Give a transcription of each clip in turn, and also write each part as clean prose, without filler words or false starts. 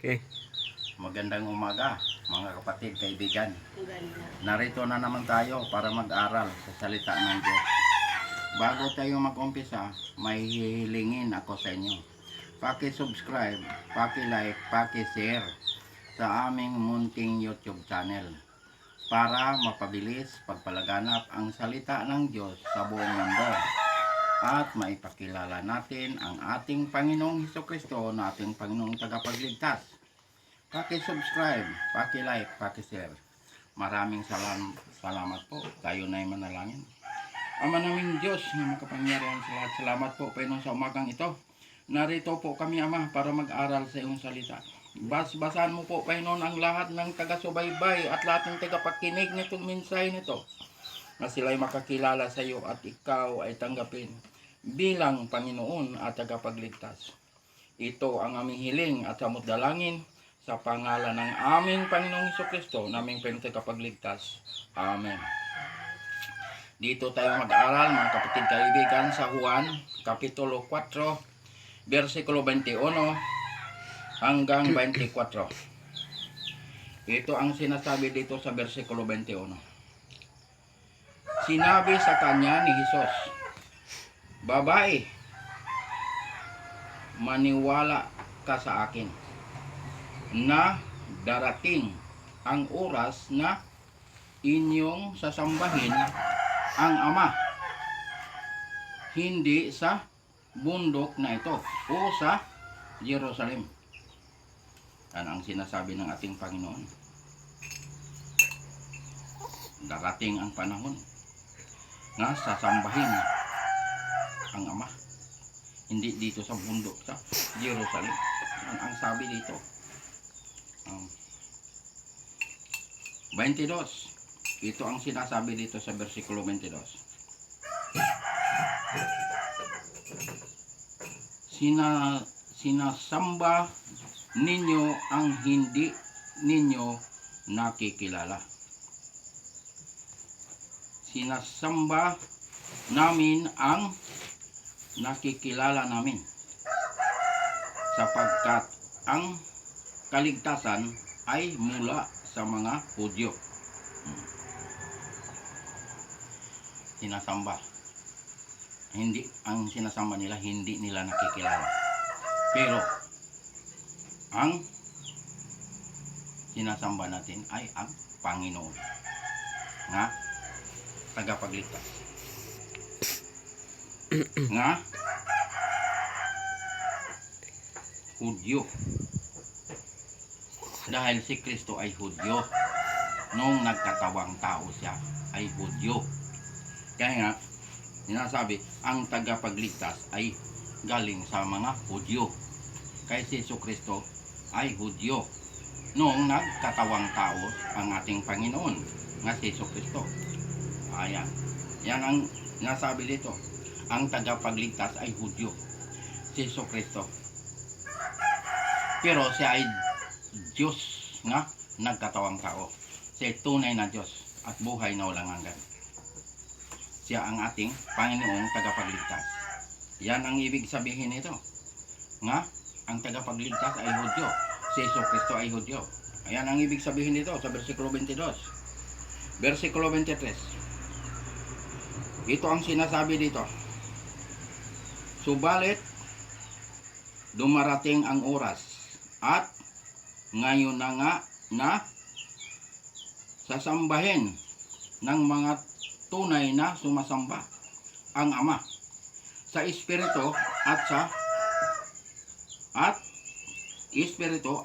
Okay. Magandang umaga, mga kapatid, kaibigan. Ganda. Narito na naman tayo para mag-aral sa salita ng Diyos. Bago tayo mag-umpisa, may hihilingin ako sa inyo. Paki-subscribe, paki-like, paki-share sa aming munting YouTube channel para mapabilis pagpalaganap ang salita ng Diyos sa buong mundo at maipakilala natin ang ating Panginoong Hesukristo na ating Panginoong Tagapagligtas. Paki-subscribe, paki-like, paki-share. Maraming salamat po. Tayo na'y manalangin. Ama naming Diyos na makapangyarihan sa lahat, salamat po Panginoon sa umagang ito. Narito po kami, Ama, para mag-aral sa iyong salita. Basahan mo po Panginoon ang lahat ng taga-subaybay at lahat ng tagapakinig nitong mensahe nito, na sila'y makakilala sa iyo at ikaw ay tanggapin bilang Panginoon at tagapagligtas. Ito ang aming hiling at samot dalangin sa pangalan ng aming Panginoong Hesukristo, naming Panginoong tagapagligtas. Amen. Dito tayo mag-aaral, mga kapatid kaibigan, sa Juan Kapitulo 4, versikulo 21 hanggang 24. Ito ang sinasabi dito sa versikulo 21. Sinabi sa kanya ni Jesus, "Babae, maniwala ka sa akin na darating ang oras na inyong sasambahin ang Ama, hindi sa bundok na ito o sa Jerusalem." Yan ang sinasabi ng ating Panginoon. Darating ang panahon na sasambahin ang Ama, hindi dito sa bundok sa Jerusalem. Yan ang sabi dito. 22. Ito ang sinasabi dito sa versikulo 22. Sinasamba ninyo ang hindi ninyo nakikilala. Sinasamba namin ang nakikilala namin, sapagkat ang kaligtasan ay mula sa mga Hudyo. Sinasamba. Hindi, ang sinasamba nila, hindi nila nakikilala. Pero ang sinasamba natin ay ang Panginoon nga tagapagligtas, nga Hudyo. Dahil si Kristo ay Hudyo, nung nagkatawang tao siya ay Hudyo. Kaya nga sinasabi ang tagapagligtas ay galing sa mga Hudyo. Kaya si Kristo ay Hudyo nung nagkatawang tao ang ating Panginoon nga si Kristo. Ayan. Yan ang nasabi dito. Ang tagapagligtas ay Hudyo, si Kristo. Pero siya ay Diyos nga nagkatawang tao. Siya ay tunay na Diyos at buhay na walang hanggan. Siya ang ating Panginoong tagapagligtas. Yan ang ibig sabihin nito. Nga ang tagapagligtas ay Hudyo, si Kristo ay Hudyo. Ayan ang ibig sabihin nito sa versikulo 22. Versikulo 23. Ito ang sinasabi dito. Subalit dumarating ang oras at ngayon na nga na sasambahin ng mga tunay na sumasamba ang Ama sa Espiritu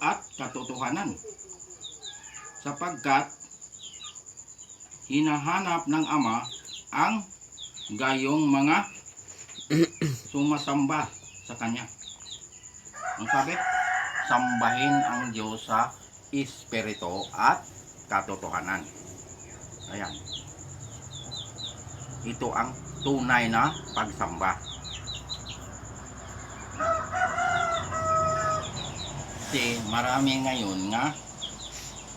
at katotohanan, sapagkat hinahanap ng Ama ang gayong mga sumasamba sa Kanya. Ang sabi, sambahin ang Diyos sa Espiritu at katotohanan. Ayan. Ito ang tunay na pagsamba. Kasi marami ngayon nga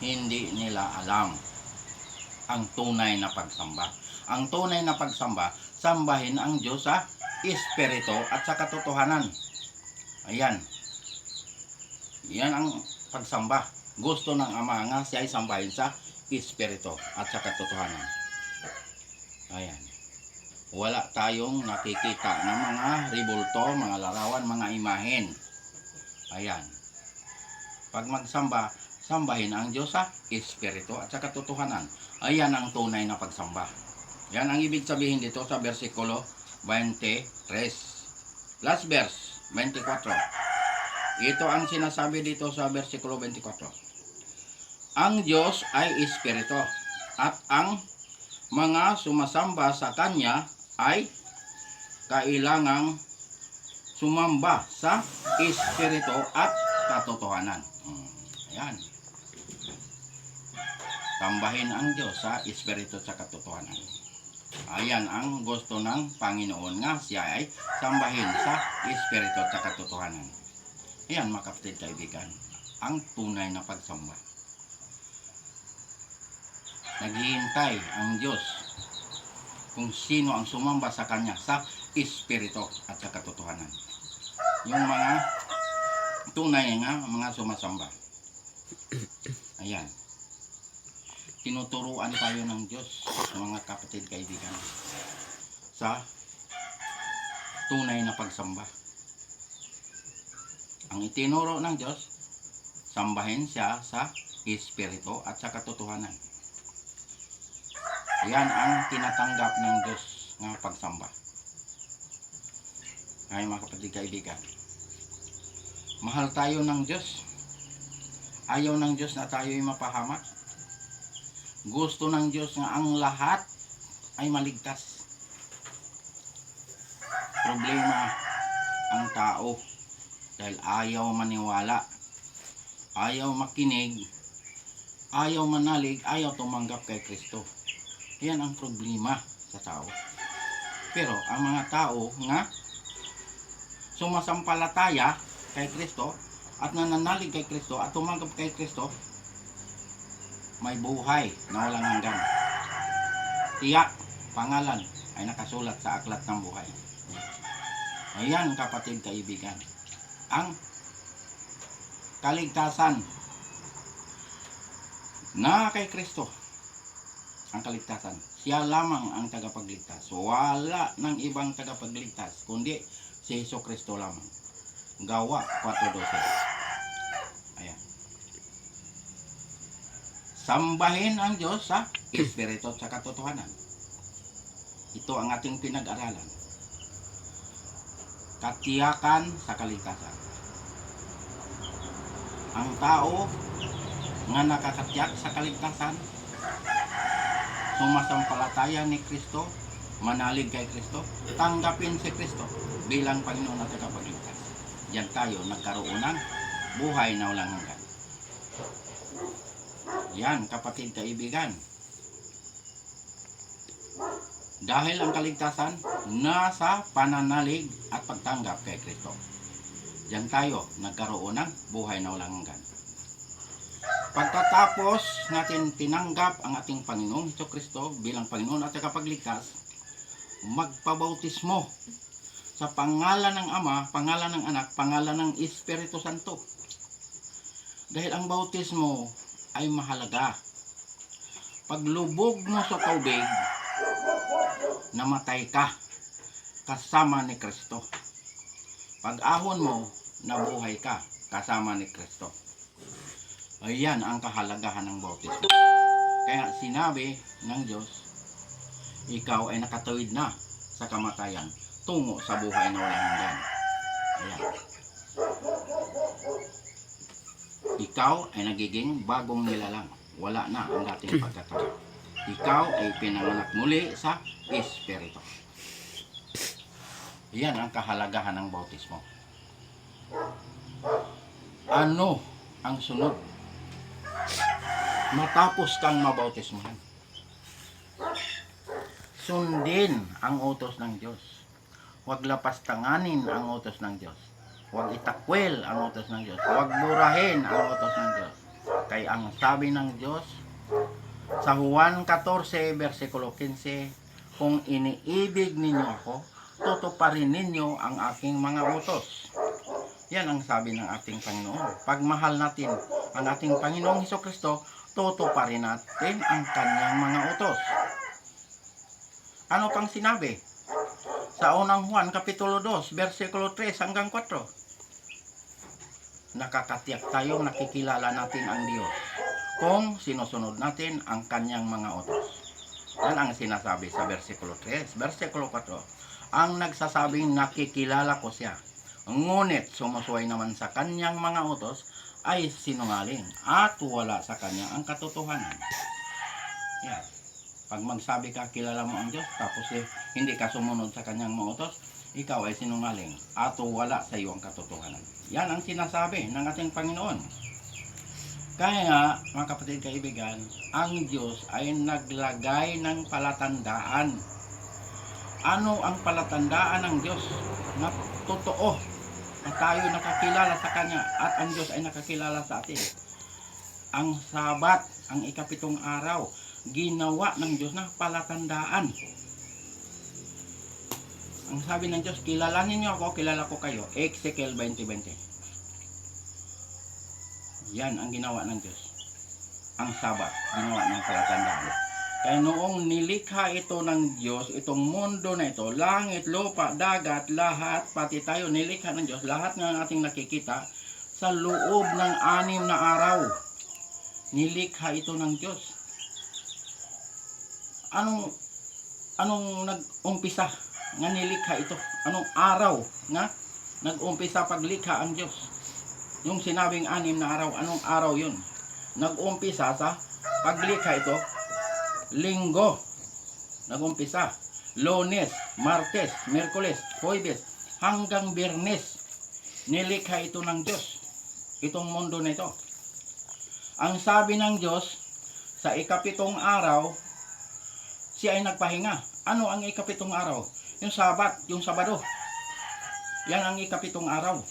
hindi nila alam ang tunay na pagsamba. Ang tunay na pagsamba, sambahin ang Diyos sa Espiritu at sa katotohanan. Ayan. Yan ang pagsamba. Gusto ng Ama nga siya ay sambahin sa Espiritu at sa katotohanan. Ayan. Wala tayong nakikita ng mga ribulto, mga larawan, mga imahen. Ayan. Pag magsamba, sambahin ang Diyos sa Espiritu at sa katotohanan. Ayan ang tunay na pagsamba. Yan ang ibig sabihin dito sa versikulo 23. Last verse, 24. Ito ang sinasabi dito sa versikulo 24. Ang Diyos ay Espiritu at ang mga sumasamba sa Kanya ay kailangang sumamba sa Espiritu at katotohanan. Ayan. Sambahin ang Diyos sa Espiritu at sa katotohanan. Ayan ang gusto ng Panginoon nga siya ay sambahin sa Espiritu at sa katotohanan. Ayan mga kapatid kaibigan, ang tunay na pagsamba. Naghihintay ang Diyos kung sino ang sumamba sa Kanya sa Espiritu at sa katotohanan. Yung mga tunay nga mga sumasamba. Ayan. Tinuturuan tayo ng Diyos mga kapatid kaibigan sa tunay na pagsamba. Ang itinuro ng Diyos, sambahin siya sa Espiritu at sa katotohanan. Yan ang tinatanggap ng Diyos ng pagsamba. Ay mga kapatid kaibigan, mahal tayo ng Diyos. Ayaw ng Diyos na tayo'y mapahamak. Gusto ng Diyos nga ang lahat ay maligtas. Problema ang tao dahil ayaw maniwala, ayaw makinig, ayaw manalig, ayaw tumanggap kay Kristo. Yan ang problema sa tao. Pero ang mga tao nga sumasampalataya kay Kristo at nananalig kay Kristo at tumanggap kay Kristo, may buhay na walang hanggan. Tiyak, pangalan ay nakasulat sa aklat ng buhay. Ayan kapatid kaibigan, ang kaligtasan na kay Kristo. Ang kaligtasan, siya lamang ang tagapagligtas. Wala ng ibang tagapagligtas kundi si Jesucristo lamang. Gawa 4:12. Ayan. Sambahin ang Diyos sa Espiritu at sa katotohanan. Ito ang ating pinag-aralan. Katiyakan sa kaligtasan. Ang tao nga nakakatiyak sa kaligtasan, sumasampalataya ni Kristo, manalig kay Kristo, tanggapin si Kristo bilang Panginoon at tagapagligtas. Diyan tayo nagkaroon ng buhay na walang hanggan. Yan kapatid kaibigan. Dahil ang kaligtasan nasa pananalig at pagtanggap kay Kristo. Diyan tayo nagkaroon ng buhay na walang hanggan. Pagkatapos natin tinanggap ang ating Panginoong Jesucristo bilang Panginoon at tagapagligtas, magpabautismo sa pangalan ng Ama, pangalan ng Anak, pangalan ng Espiritu Santo. Dahil ang bautismo ay mahalaga. Paglubog mo sa tubig, namatay ka kasama ni Kristo. Pag-ahon mo, nabuhay ka kasama ni Kristo. Ayan ang kahalagahan ng bautismo. Kaya sinabi ng Diyos, ikaw ay nakatawid na sa kamatayan tungo sa buhay na walang hanggan. Ayan. Ikaw ay nagiging bagong nilalang. Wala na ang dating pagkatao. Ikaw ay pinanganak muli sa Espiritu. Yan ang kahalagahan ng bautismo. Ano ang sunod? Matapos kang mabautismohan, sundin ang utos ng Diyos. Huwag lapastanganin ang utos ng Diyos. Huwag itakwil ang utos ng Diyos. Huwag burahin ang utos ng Diyos. Kaya ang sabi ng Diyos sa Juan 14, versikulo 15, kung iniibig ninyo ako, tutuparin ninyo ang aking mga utos. Yan ang sabi ng ating Panginoon. Pag mahal natin ang ating Panginoong Hesukristo, tutuparin natin ang kanyang mga utos. Ano pang sinabi? Sa unang Juan, Kapitulo 2, versikulo 3 hanggang 4. Nakakatiyak tayong nakikilala natin ang Diyos kung sinusunod natin ang kanyang mga utos. Yan ang sinasabi sa versikulo 3. Versikulo 4, ang nagsasabing nakikilala ko siya, ngunit sumusuway naman sa kanyang mga utos ay sinungaling at wala sa kanya ang katotohanan. Yan. Pag magsabi ka kilala mo ang Diyos tapos hindi ka sumunod sa kanyang mga utos, ikaw ay sinungaling at wala sa iyo ang katotohanan. Yan ang sinasabi ng ating Panginoon. Kaya nga, mga kapatid kaibigan, ang Diyos ay naglagay ng palatandaan. Ano ang palatandaan ng Diyos na totoo na tayo nakakilala sa Kanya at ang Diyos ay nakakilala sa atin? Ang Sabat, ang ika-7 araw, ginawa ng Diyos na palatandaan. Ang sabi ng Diyos, kilalanin niyo ako, kilala ko kayo. Ezekiel 20:20. Yan ang ginawa ng Diyos. Ang Sabat, ginawa ng palatandaan. Kaya noong nilikha ito ng Diyos, itong mundo na ito, langit, lupa, dagat, lahat, pati tayo nilikha ng Diyos, lahat ng ating nakikita, sa loob ng 6 na araw, nilikha ito ng Diyos. Anong nag-umpisa nga nilikha ito? Anong araw nga nag-umpisa paglikha ang Diyos? Yung sinabing 6 na araw, anong araw yun? Nag-umpisa sa paglikha ito, Linggo. Nag-umpisa, Lunes, Martes, Miyerkules, Huwebes, hanggang Biyernes. Nilikha ito ng Diyos, itong mundo na ito. Ang sabi ng Diyos, sa ika-7 araw, siya ay nagpahinga. Ano ang ika-7 araw? Yung Sabat, yung Sabado. Yan ang ika-7 araw.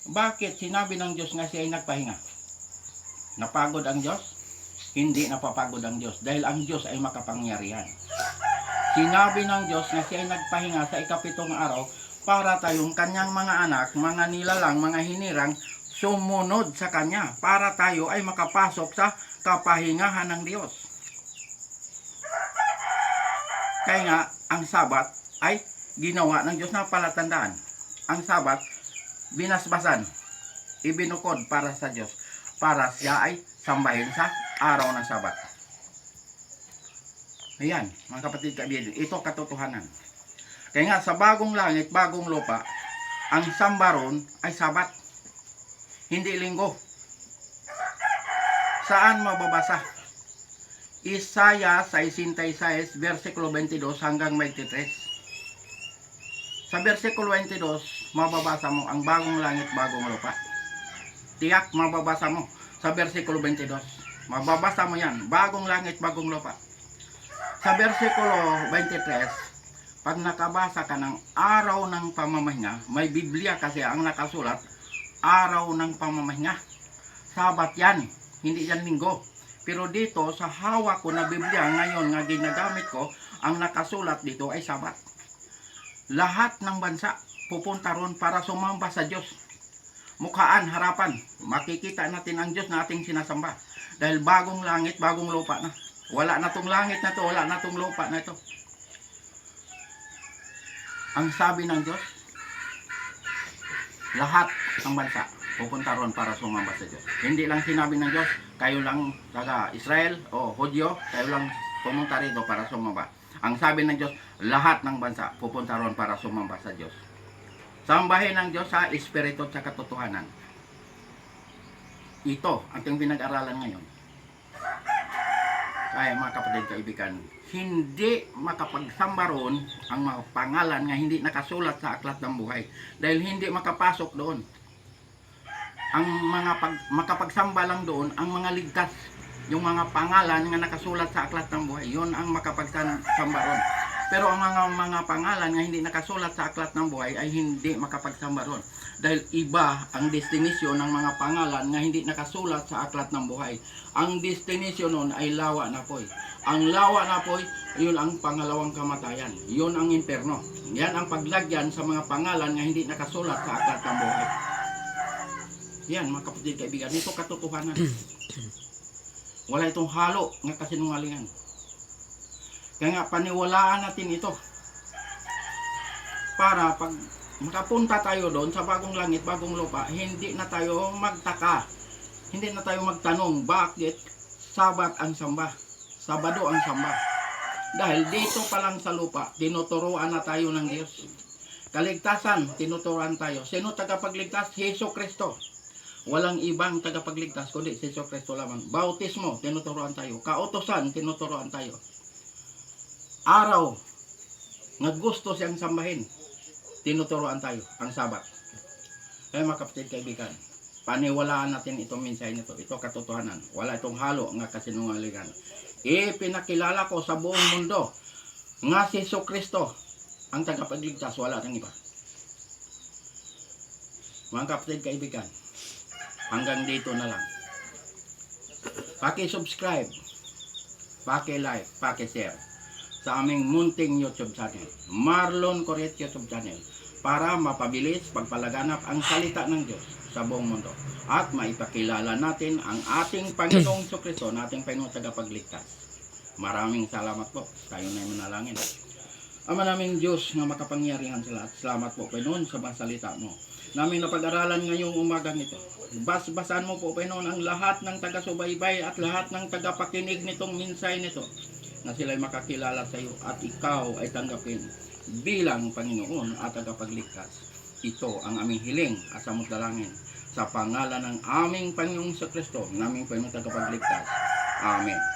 Bakit sinabi ng Diyos nga siya ay nagpahinga? Napagod ang Diyos? Hindi napapagod ang Diyos dahil ang Diyos ay makapangyarihan. Sinabi ng Diyos na siya ay nagpahinga sa ika-7 araw para tayong kanyang mga anak, mga nilalang, mga hinirang, sumunod sa kanya para tayo ay makapasok sa kapahingahan ng Diyos. Kaya nga, ang Sabat ay ginawa ng Diyos na palatandaan. Ang Sabat, binasbasan, ibinukod para sa Diyos, para siya ay sambahin sa araw ng Sabat. Ayan, mga kapatid kaibigan, ito katotohanan. Kaya nga, sa bagong langit, bagong lupa, ang sambaron ay Sabat, hindi linggo. Saan mababasa? Isaiah 66, versikulo 22 hanggang 23. Sa versikulo 22, mababasa mo ang bagong langit, bagong lupa. Tiyak, mababasa mo sa versikulo 22. Mababasa mo yan, bagong langit, bagong lupa. Sa versikulo 23, pag nakabasa ka ng araw ng pamamahinga, may Biblia kasi ang nakasulat, araw ng pamamahinga. Sabat yan, hindi yan linggo. Pero dito sa hawak ko na Biblia ngayon nga ginagamit ko, ang nakasulat dito ay Sabat. Lahat ng bansa pupunta ron para sumamba sa Diyos. Mukhaan, harapan, makikita natin ang Diyos na ating sinasamba. Dahil bagong langit, bagong lupa na. Wala na tong langit na to, wala na tong lupa na ito. Ang sabi ng Diyos, lahat ng bansa pupunta ron para sumamba sa Diyos. Hindi lang sinabi ng Diyos, kayo lang taga Israel o Hudyo, kayo lang pumunta rito para sumamba. Ang sabi ng Diyos, lahat ng bansa pupunta ron para sumamba sa Diyos. Sambahin ng Diyos sa Espiritu at sa katotohanan. Ito ang ating pinag-aralan ngayon. Kaya mga kapatid kaibigan, hindi makapagsamba ron ang mga pangalan nga hindi nakasulat sa aklat ng buhay. Dahil hindi makapasok doon. Ang mga makapagsamba lang doon, ang mga ligtas. Yung mga pangalan nga nakasulat sa aklat ng buhay, yun ang makapagsamba ron. Pero ang mga pangalan nga hindi nakasulat sa aklat ng buhay ay hindi makapagsamba ron. Dahil iba ang destinasyon ng mga pangalan nga hindi nakasulat sa aklat ng buhay. Ang destinasyon nun ay lawa na poy. Ang lawa na poy, yun ang pangalawang kamatayan. Yun ang imperno. Yan ang paglagyan sa mga pangalan nga hindi nakasulat sa aklat ng buhay. Yan, mga kapatid kaibigan, ito katotohanan. Wala itong halo nga kasinungalingan. Kaya nga, paniwalaan natin ito. Para pag makapunta tayo doon sa bagong langit, bagong lupa, hindi na tayo magtaka. Hindi na tayo magtanong, bakit Sabat ang samba? Sabado ang samba. Dahil dito pa lang sa lupa, tinuturuan na tayo ng Diyos. Kaligtasan, tinuturuan tayo. Sino tagapagligtas? Hesus Kristo. Walang ibang tagapagligtas kundi si Hesus Kristo lamang. Bautismo, tinuturuan tayo. Kautosan, tinuturuan tayo. Araw, naggusto siyang sambahin, tinuturuan tayo ang Sabat. Kaya mga kapatid kaibigan, paniwalaan natin itong mensahe nito. Ito katotohanan. Wala itong halo nga kasinungalingan. Ipinakilala ko sa buong mundo nga si Hesus Kristo ang tagapagligtas, wala nang iba. Mga kapatid kaibigan, hanggang dito na lang. Paki-subscribe, paki-like, paki-share sa aming munting YouTube channel, Marlon Coret YouTube channel, para mapabilis pagpalaganap ang salita ng Diyos sa buong mundo at maipakilala natin ang ating Panginoong Jesucristo, nating Panginoong tagapagligtas. Maraming salamat po. Tayo na manalangin. Ama naming Diyos na makapangyarihan sa lahat, salamat po Panginoon sa mga salita mo namin napag-aralan ngayong umagang ito. Basbasan mo po Panginoon ang lahat ng taga-subaybay at lahat ng tagapakinig nitong mensahe nito, na sila'y makakilala sa iyo at ikaw ay tanggapin bilang Panginoon at tagapagligtas. Ito ang aming hiling at samot dalangin sa pangalan ng aming Panginoong Jesucristo, naming Panginoong tagapagligtas. Amen.